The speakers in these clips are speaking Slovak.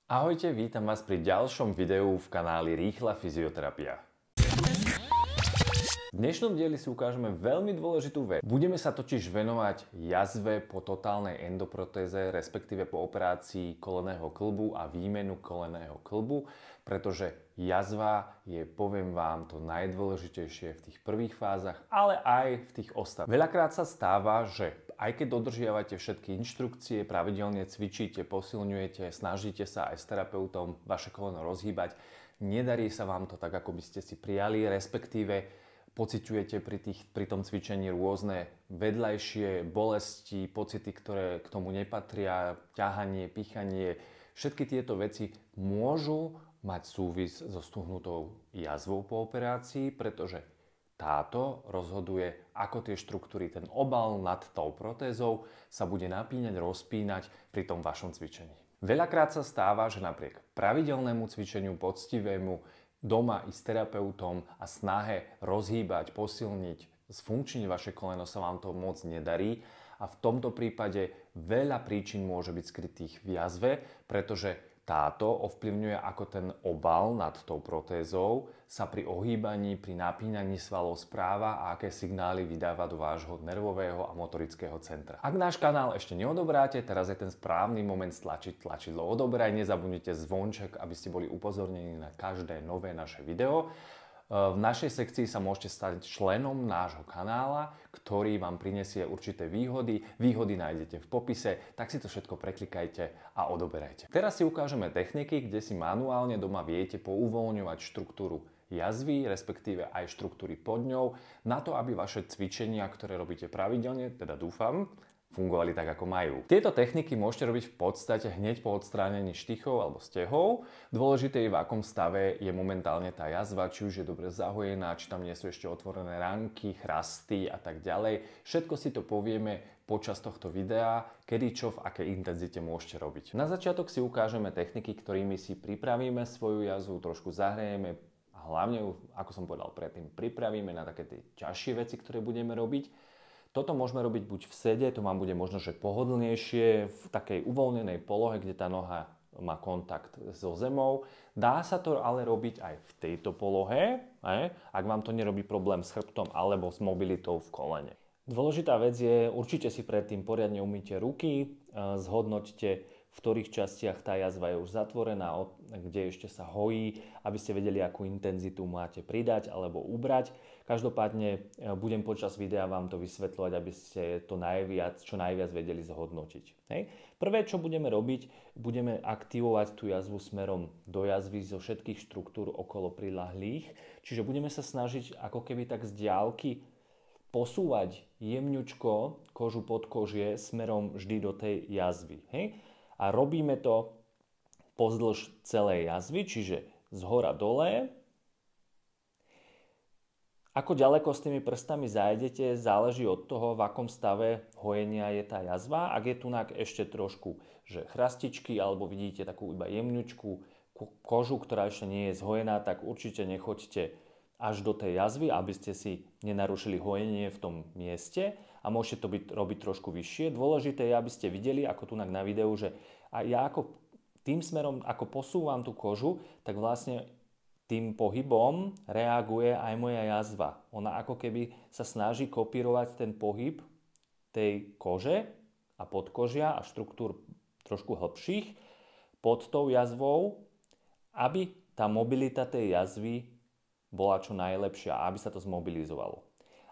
Ahojte, vítam vás pri ďalšom videu v kanáli Rýchla fyzioterapia. V dnešnom dieli si ukážeme veľmi dôležitú vec. Budeme sa totiž venovať jazve po totálnej endoprotéze, respektíve po operácii kolenného kĺbu a výmenu kolenného kĺbu, pretože jazva je, poviem vám, to najdôležitejšie v tých prvých fázach, ale aj v tých ostatných. Veľakrát sa stáva, že aj keď dodržiavate všetky inštrukcie, pravidelne cvičíte, posilňujete, snažíte sa aj s terapeutom vaše koleno rozhýbať, nedarí sa vám to tak, ako by ste si prijali, respektíve pociťujete pri tom cvičení rôzne vedľajšie bolesti, pocity, ktoré k tomu nepatria, ťahanie, pichanie. Všetky tieto veci môžu mať súvis so stuhnutou jazvou po operácii, pretože táto rozhoduje, ako tie štruktúry, ten obal nad tou protézou sa bude napínať, rozpínať pri tom vašom cvičení. Veľakrát sa stáva, že napriek pravidelnému cvičeniu, poctivému, doma i s terapeutom a snahe rozhýbať, posilniť, sfunkčniť vaše koleno sa vám to moc nedarí a v tomto prípade veľa príčin môže byť skrytých v jazve, pretože táto ovplyvňuje, ako ten obal nad tou protézou sa pri ohýbaní, pri napínaní svalov správa a aké signály vydáva do vášho nervového a motorického centra. Ak náš kanál ešte neodobráte, teraz je ten správny moment stlačiť tlačidlo odoberaj. Nezabudnite zvonček, aby ste boli upozornení na každé nové naše video. V našej sekcii sa môžete stať členom nášho kanála, ktorý vám prinesie určité výhody. Výhody nájdete v popise, tak si to všetko preklikajte a odoberajte. Teraz si ukážeme techniky, kde si manuálne doma viete pouvoľňovať štruktúru jazvy, respektíve aj štruktúry pod ňou, na to, aby vaše cvičenia, ktoré robíte pravidelne, teda dúfam, fungovali tak, ako majú. Tieto techniky môžete robiť v podstate hneď po odstránení štychov alebo stehov. Dôležité je, v akom stave je momentálne tá jazva, či už je dobre zahojená, či tam nie sú ešte otvorené ranky, chrasty a tak ďalej. Všetko si to povieme počas tohto videa, kedy čo v akej intenzite môžete robiť. Na začiatok si ukážeme techniky, ktorými si pripravíme svoju jazvu, trošku zahrejeme a hlavne, ako som povedal predtým, pripravíme na také tie ťažšie veci, ktoré budeme robiť. Toto môžeme robiť buď v sede, to vám bude možno že pohodlnejšie, v takej uvoľnenej polohe, kde tá noha má kontakt so zemou. Dá sa to ale robiť aj v tejto polohe, ak vám to nerobí problém s chrbtom alebo s mobilitou v kolene. Dôležitá vec je, určite si predtým poriadne umýte ruky, zhodnoťte, v ktorých častiach tá jazva je už zatvorená, kde ešte sa hojí, aby ste vedeli, akú intenzitu máte pridať alebo ubrať. Každopádne budem počas videa vám to vysvetľovať, aby ste to čo najviac vedeli zhodnotiť. Hej. Prvé, čo budeme robiť, budeme aktivovať tú jazvu smerom do jazvy zo všetkých štruktúr okolo priľahlých. Čiže budeme sa snažiť ako keby tak z diaľky posúvať jemňučko kožu pod kožie smerom vždy do tej jazvy. Hej. A robíme to pozdĺž celej jazvy, čiže z hora dole. Ako ďaleko s tými prstami zájdete, záleží od toho, v akom stave hojenia je tá jazva. Ak je tu ešte trošku chrastičky, alebo vidíte takú iba jemňučku kožu, ktorá ešte nie je zhojená, tak určite nechoďte až do tej jazvy, aby ste si nenarušili hojenie v tom mieste a môžete to robiť trošku vyššie. Dôležité je, aby ste videli, ako tu na videu, že ja tým smerom, ako posúvam tú kožu, tak vlastne tým pohybom reaguje aj moja jazva. Ona ako keby sa snaží kopírovať ten pohyb tej kože a podkožia a štruktúr trošku hlbších pod tou jazvou, aby tá mobilita tej jazvy bola čo najlepšia, aby sa to zmobilizovalo.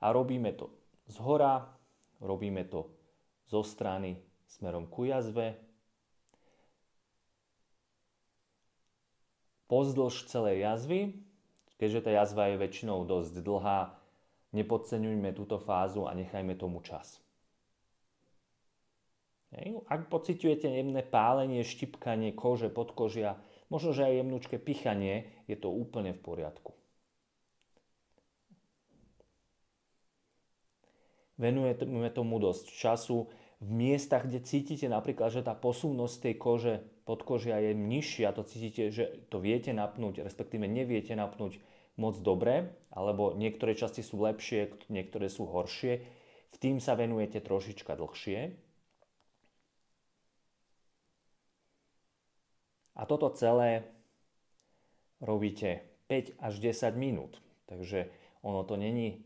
A robíme to zhora, robíme to zo strany smerom ku jazve, pozdĺž celej jazvy, keďže tá jazva je väčšinou dosť dlhá, nepodceňujme túto fázu a nechajme tomu čas. Ak pociťujete jemné pálenie, štipkanie kože, podkožia, možno že aj jemnúčké pichanie, je to úplne v poriadku. Venujeme tomu dosť času. V miestach, kde cítite napríklad, že tá posúvnosť tej kože, podkožia je nižšia, to cítite, že to viete napnúť, respektíve neviete napnúť moc dobre, alebo niektoré časti sú lepšie, niektoré sú horšie. V tým sa venujete trošička dlhšie. A toto celé robíte 5 až 10 minút. Takže ono to není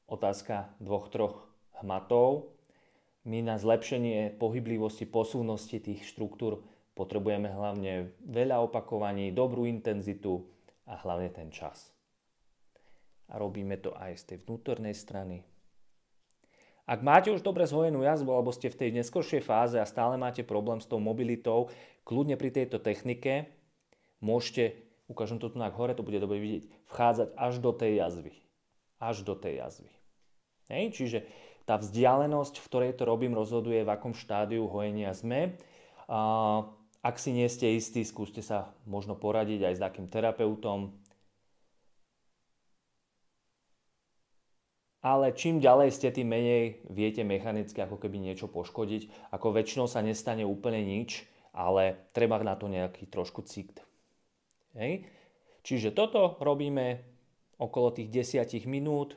otázka 2-3 hmatov. My na zlepšenie pohyblivosti, posuvnosti tých štruktúr potrebujeme hlavne veľa opakovaní, dobrú intenzitu a hlavne ten čas. A robíme to aj z tej vnútornej strany. Ak máte už dobre zhojenú jazvu alebo ste v tej neskoršej fáze a stále máte problém s tou mobilitou, kľudne pri tejto technike môžete, ukážem to tu na hore, to bude dobre vidieť, vchádzať až do tej jazvy. Až do tej jazvy. Hej? Čiže tá vzdialenosť, v ktorej to robím, rozhoduje, v akom štádiu hojenia sme. Ak si nie ste istí, skúste sa možno poradiť aj s takým terapeutom. Ale čím ďalej ste, tým menej viete mechanicky ako keby niečo poškodiť. Ako väčšinou sa nestane úplne nič, ale treba na to nejaký trošku cikt. Hej. Čiže toto robíme okolo tých 10 minút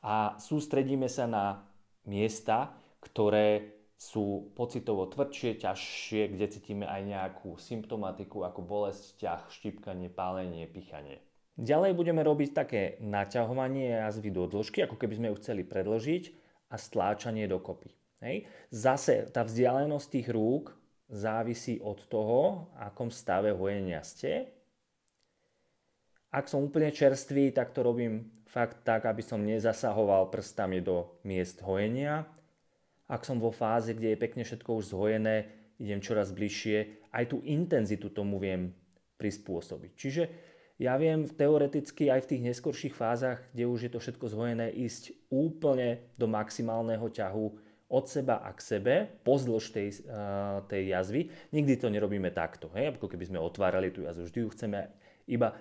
a sústredíme sa na miesta, ktoré sú pocitovo tvrdšie, ťažšie, kde cítime aj nejakú symptomatiku ako bolesť, ťah, štípkanie, pálenie, pichanie. Ďalej budeme robiť také naťahovanie jazvy do dĺžky, ako keby sme ju chceli predĺžiť a stláčanie dokopy. Hej. Zase tá vzdialenosť tých rúk závisí od toho, akom stave hojenia ste. Ak som úplne čerstvý, tak to robím fakt tak, aby som nezasahoval prstami do miest hojenia. Ak som vo fáze, kde je pekne všetko už zhojené, idem čoraz bližšie, aj tú intenzitu tomu viem prispôsobiť. Čiže ja viem teoreticky aj v tých neskorších fázach, kde už je to všetko zhojené, ísť úplne do maximálneho ťahu od seba a k sebe, pozdĺž tej jazvy. Nikdy to nerobíme takto, hej? Ako keby sme otvárali tú jazvu. Vždy ju chceme iba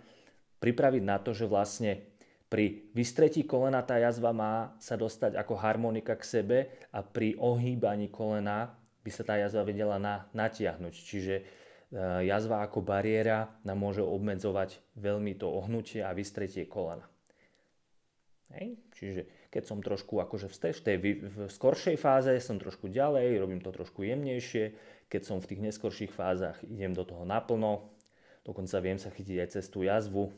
pripraviť na to, že vlastne pri vystretí kolena tá jazva má sa dostať ako harmonika k sebe a pri ohýbaní kolena by sa tá jazva vedela natiahnuť. Čiže jazva ako bariéra nám môže obmedzovať veľmi to ohnutie a vystretie kolena. Hej. Čiže keď som trošku akože v skoršej fáze, som trošku ďalej, robím to trošku jemnejšie. Keď som v tých neskorších fázach, idem do toho naplno. Dokonca viem sa chytiť aj cez tú jazvu.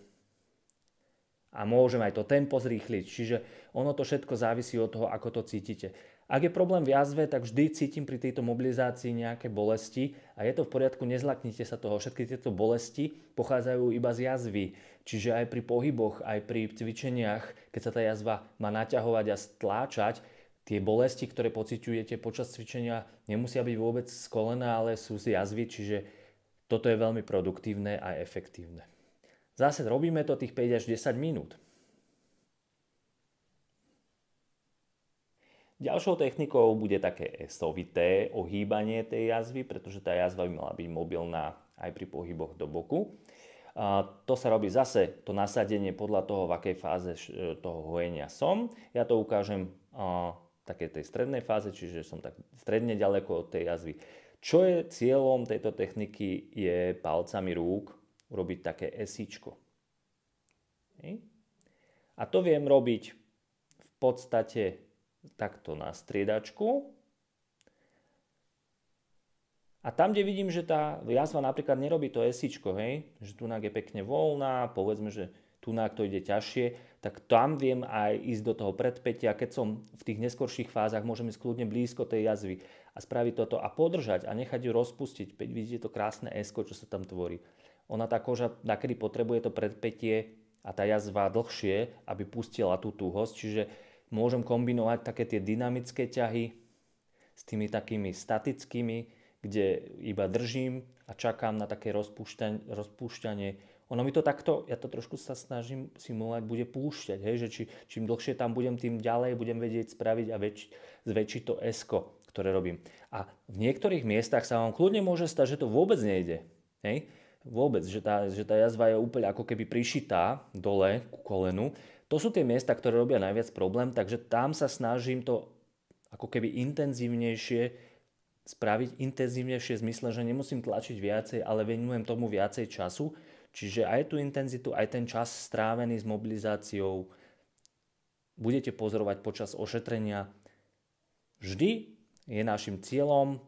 A môžem aj to tempo zrýchliť. Čiže ono to všetko závisí od toho, ako to cítite. Ak je problém v jazve, tak vždy cítim pri tejto mobilizácii nejaké bolesti a je to v poriadku, nezlaknite sa toho. Všetky tieto bolesti pochádzajú iba z jazvy. Čiže aj pri pohyboch, aj pri cvičeniach, keď sa tá jazva má naťahovať a stláčať, tie bolesti, ktoré pociťujete počas cvičenia, nemusia byť vôbec z kolena, ale sú z jazvy, čiže toto je veľmi produktívne a efektívne. Zase robíme to tých 5 až 10 minút. Ďalšou technikou bude také esovité ohýbanie tej jazvy, pretože tá jazva by mala byť mobilná aj pri pohyboch do boku. To sa robí zase to nasadenie podľa toho, v akej fáze toho hojenia som. Ja to ukážem v takej tej strednej fáze, čiže som tak stredne ďaleko od tej jazvy. Čo je cieľom tejto techniky, je palcami rúk urobiť také esíčko. A to viem robiť v podstate takto na striedačku. A tam, kde vidím, že tá jazva napríklad nerobí to esíčko, hej, že tunák je pekne voľná, povedzme, že tunák to ide ťažšie, tak tam viem aj ísť do toho predpätia. Keď som v tých neskorších fázach, môžem ísť kľudne blízko tej jazvy a spraviť toto a podržať a nechať ju rozpustiť. Vidíte to krásne esko, čo sa tam tvorí. Ona tá koža nakedy potrebuje to predpätie a tá jazva dlhšie, aby pustila tú tuhosť, čiže môžem kombinovať také tie dynamické ťahy s tými takými statickými, kde iba držím a čakám na také rozpúšťanie. Ono mi to takto, ja to trošku sa snažím simulovať, bude púšťať, hej, že čím dlhšie tam budem, tým ďalej budem vedieť spraviť a zväčšiť to esko, ktoré robím. A v niektorých miestach sa vám kľudne môže stať, že to vôbec nejde. Hej? Vôbec, že tá jazva je úplne ako keby prišitá dole ku kolenu. To sú tie miesta, ktoré robia najviac problém, takže tam sa snažím to ako keby intenzívnejšie spraviť, intenzívnejšie v zmysle, že nemusím tlačiť viacej, ale venujem tomu viacej času. Čiže aj tú intenzitu, aj ten čas strávený s mobilizáciou budete pozorovať počas ošetrenia. Vždy je našim cieľom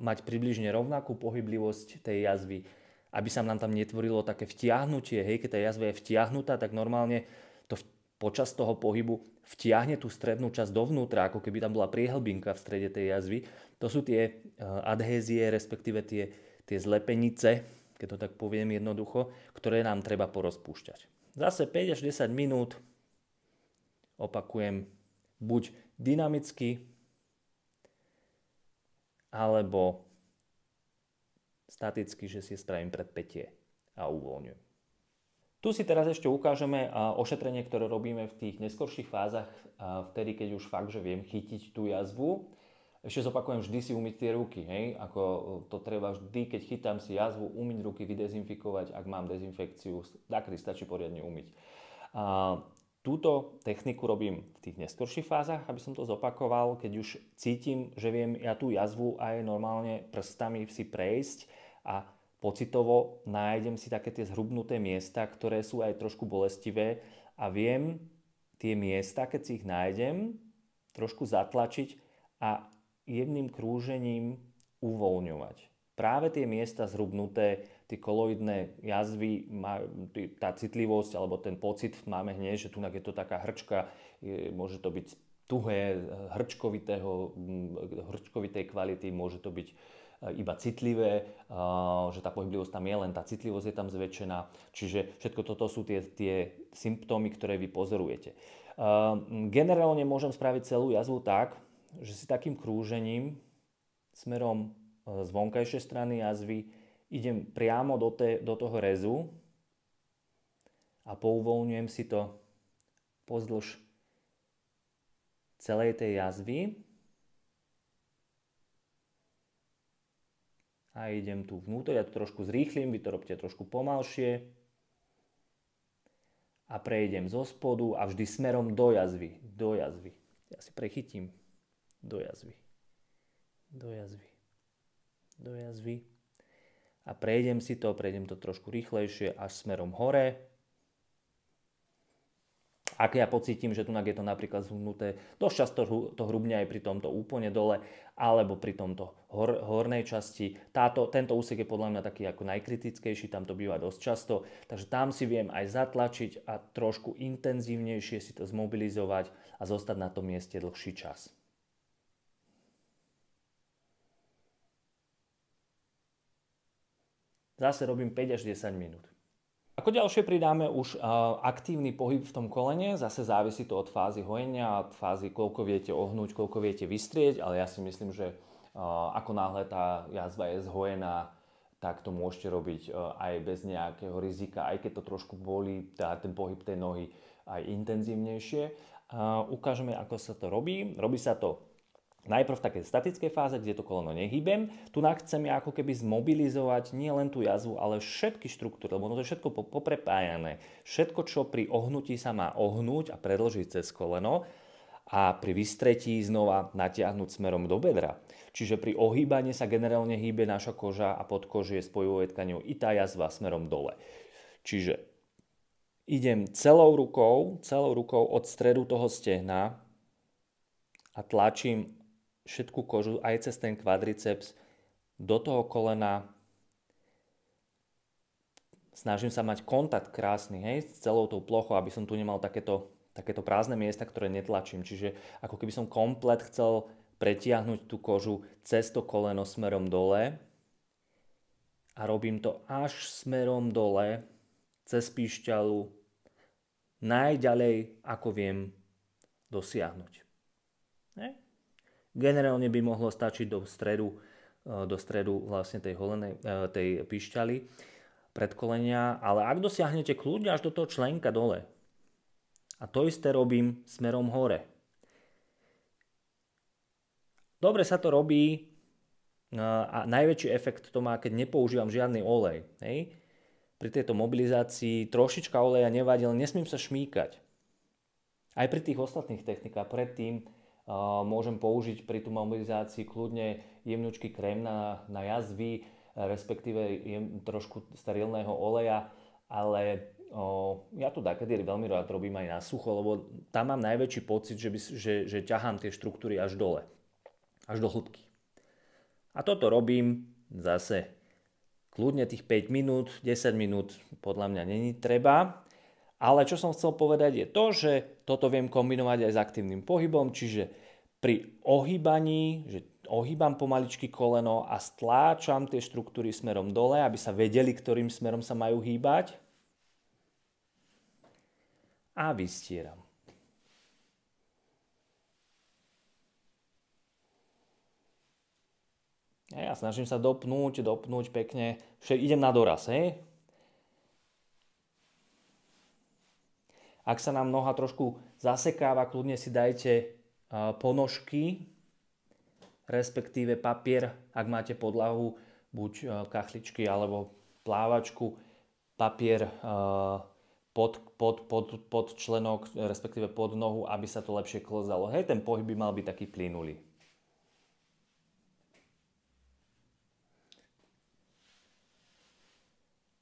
mať približne rovnakú pohyblivosť tej jazvy, aby sa nám tam netvorilo také vtiahnutie. Hej, keď tá jazva je vtiahnutá, tak normálne to počas toho pohybu vtiahne tú strednú časť dovnútra, ako keby tam bola priehlbinka v strede tej jazvy. To sú tie adhézie, respektíve tie zlepenice, keď to tak poviem jednoducho, ktoré nám treba porozpúšťať. Zase 5 až 10 minút opakujem buď dynamicky, alebo staticky, že si spravím predpätie a uvoľňujem. Tu si teraz ešte ukážeme ošetrenie, ktoré robíme v tých neskorších fázach, vtedy, keď už fakt, že viem chytiť tú jazvu. Ešte zopakujem, vždy si umyť tie ruky, hej? Ako to treba vždy, keď chytám si jazvu, umyť ruky, vydezinfikovať, ak mám dezinfekciu, takedy stačí poriadne umyť. Túto techniku robím v tých neskorších fázach, aby som to zopakoval, keď už cítim, že viem ja tú jazvu aj normálne prstami si prejsť a pocitovo nájdem si také tie zhrubnuté miesta, ktoré sú aj trošku bolestivé a viem tie miesta, keď si ich nájdem, trošku zatlačiť a jedným krúžením uvoľňovať. Práve tie miesta zhrubnuté, tie koloidné jazvy, tá citlivosť alebo ten pocit máme hneď, že tu je to taká hrčka, môže to byť tuhé, hrčkovitej kvality, môže to byť iba citlivé, že tá pohyblivosť tam je, len tá citlivosť je tam zväčšená. Čiže všetko toto sú tie symptómy, ktoré vy pozorujete. Generálne môžem spraviť celú jazvu tak, že si takým krúžením smerom z vonkajšej strany jazvy idem priamo do toho rezu a pouvoľňujem si to pozdĺž celej tej jazvy a idem tu vnútor, ja to trošku zrýchlim, vy to robte trošku pomalšie a prejdem zo spodu a vždy smerom do jazvy. Ja si prechytím do jazvy a prejdem to trošku rýchlejšie až smerom hore. Ak ja pocítim, že tu je to napríklad zhnuté, dosť často to hrubne aj pri tomto úplne dole, alebo pri tomto hornej časti. Tento úsek je podľa mňa taký ako najkritickejší, tam to býva dosť často, takže tam si viem aj zatlačiť a trošku intenzívnejšie si to zmobilizovať a zostať na tom mieste dlhší čas. Zase robím 5 až 10 minút. Ako ďalšie pridáme už aktívny pohyb v tom kolene, zase závisí to od fázy hojenia, od fázy, koľko viete ohnúť, koľko viete vystrieť, ale ja si myslím, že ako náhle tá jazva je zhojená, tak to môžete robiť aj bez nejakého rizika, aj keď to trošku bolí, ten pohyb tej nohy aj intenzívnejšie. Ukážeme, ako sa to robí. Robí sa to najprv v takej statickej fáze, kde to koleno nehýbem. Tu chcem ako keby zmobilizovať nie len tú jazvu, ale všetky štruktúry, lebo to je všetko poprepájané. Všetko, čo pri ohnutí sa má ohnúť a predĺžiť cez koleno a pri vystretí znova natiahnuť smerom do bedra. Čiže pri ohýbaní sa generálne hýbe naša koža a podkožie spojivou tkaniou i tá jazva smerom dole. Čiže idem celou rukou od stredu toho stehna a tlačím všetku kožu aj cez ten kvadriceps do toho kolena. Snažím sa mať kontakt krásny, hej, s celou tou plochou, aby som tu nemal takéto prázdne miesta, ktoré netlačím. Čiže ako keby som komplet chcel pretiahnuť tú kožu cez to koleno smerom dole a robím to až smerom dole cez píšťalu najďalej, ako viem dosiahnuť. Hej. Generálne by mohlo stačiť do stredu vlastne tej píšťaly predkolenia, ale ak dosiahnete kľudne až do toho členka dole. A to isté robím smerom hore. Dobre sa to robí a najväčší efekt to má, keď nepoužívam žiadny olej. Hej. Pri tejto mobilizácii trošička oleja nevadí, ale nesmím sa šmýkať. Aj pri tých ostatných technikách predtým môžem použiť pri tú mobilizácii kľudne jemňučký krém na jazvy, respektíve trošku sterilného oleja, ale ja to takedy veľmi rád robím aj na sucho, lebo tam mám najväčší pocit, že ťahám tie štruktúry až dole, až do hĺbky. A toto robím zase kľudne tých 5 minút, 10 minút podľa mňa není treba. Ale čo som chcel povedať je to, že toto viem kombinovať aj s aktívnym pohybom, čiže pri ohýbaní, že ohýbam pomaličky koleno a stláčam tie štruktúry smerom dole, aby sa vedeli, ktorým smerom sa majú hýbať. A vystieram. Ja snažím sa dopnúť pekne. Idem na doraz, hej? Ak sa nám noha trošku zasekáva, kľudne si dajte ponožky, respektíve papier, ak máte podlahu, buď kachličky alebo plávačku, papier pod členok, respektíve pod nohu, aby sa to lepšie klzalo. Hej, ten pohyb by mal byť taký plynulý.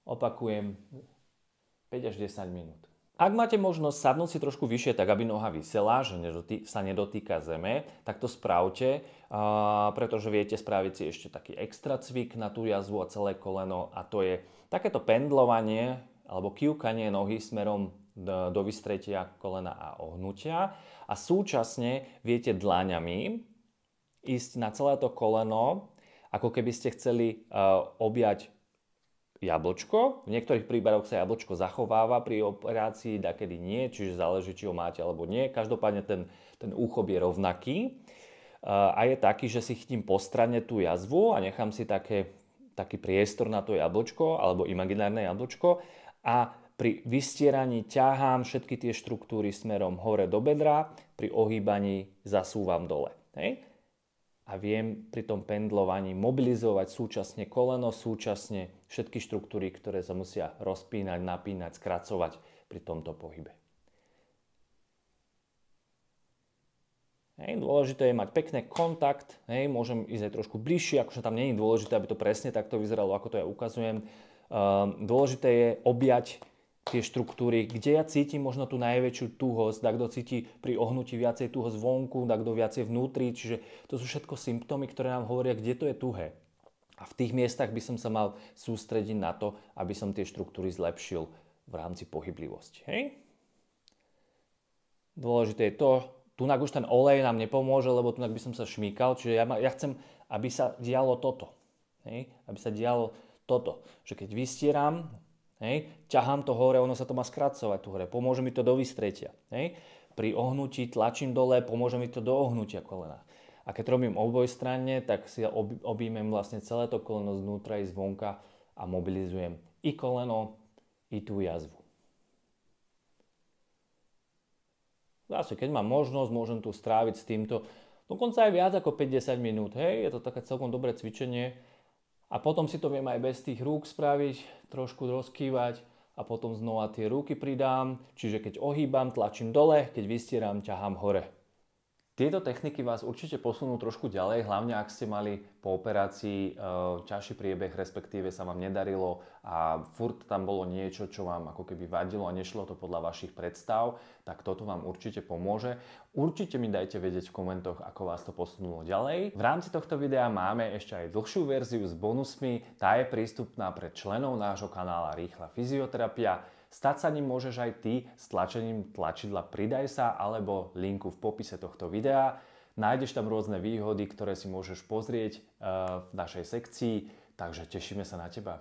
Opakujem 5 až 10 minút. Ak máte možnosť sadnúť si trošku vyššie, tak aby noha visela, že sa nedotýka zeme, tak to spravte, pretože viete spraviť si ešte taký extra cvik na tú jazvu a celé koleno, a to je takéto pendlovanie alebo kývkanie nohy smerom do vystretia kolena a ohnutia, a súčasne viete dlaňami ísť na celé to koleno, ako keby ste chceli objať jablčko. V niektorých prípadoch sa jablčko zachováva pri operácii, dakedy nie, čiže záleží, či ho máte alebo nie. Každopádne ten úchop je rovnaký a je taký, že si chytím po strane tú jazvu a nechám si taký priestor na to jablčko alebo imaginárne jablčko, a pri vystieraní ťahám všetky tie štruktúry smerom hore do bedra, pri ohýbaní zasúvam dole. Hej? A viem pri tom pendlovaní mobilizovať súčasne koleno, súčasne všetky štruktúry, ktoré sa musia rozpínať, napínať, skracovať pri tomto pohybe. Hej, dôležité je mať pekný kontakt, hej, môžem ísť aj trošku bližšie, akože tam nie je dôležité, aby to presne takto vyzeralo, ako to ja ukazujem. Dôležité je objať tie štruktúry, kde ja cítim možno tú najväčšiu tuhosť, kto cíti pri ohnutí viacej tuhosť zvonku, kto viacej vnútri, čiže to sú všetko symptómy, ktoré nám hovoria, kde to je tuhé. A v tých miestach by som sa mal sústrediť na to, aby som tie štruktúry zlepšil v rámci pohyblivosti. Hej? Dôležité je to, tunak už ten olej nám nepomôže, lebo tunak by som sa šmýkal, čiže ja chcem, aby sa dialo toto. Hej? Aby sa dialo toto, že keď vystieram, hej, ťahám to hore, ono sa to má skracovať tu hore, pomôže mi to do vystretia. Hej. Pri ohnutí tlačím dole, pomôže mi to do ohnutia kolena. A keď robím obojstranne, tak si objímem vlastne celé to koleno znútra i zvonka a mobilizujem i koleno, i tú jazvu. Zase, keď mám možnosť, môžem tu stráviť s týmto dokonca aj viac ako 5-10 minút. Hej. Je to také celkom dobré cvičenie. A potom si to viem aj bez tých rúk spraviť, trošku rozkývať a potom znova tie ruky pridám. Čiže keď ohýbam, tlačím dole, keď vystieram, ťahám hore. Tieto techniky vás určite posunú trošku ďalej, hlavne ak ste mali po operácii ťažší priebeh, respektíve sa vám nedarilo a furt tam bolo niečo, čo vám ako keby vadilo a nešlo to podľa vašich predstav, tak toto vám určite pomôže. Určite mi dajte vedieť v komentoch, ako vás to posunulo ďalej. V rámci tohto videa máme ešte aj dlhšiu verziu s bonusmi, tá je prístupná pre členov nášho kanála Rýchla fyzioterapia. Stať sa ním môžeš aj ty s tlačením tlačidla Pridaj sa alebo linku v popise tohto videa. Nájdeš tam rôzne výhody, ktoré si môžeš pozrieť v našej sekcii, takže tešíme sa na teba.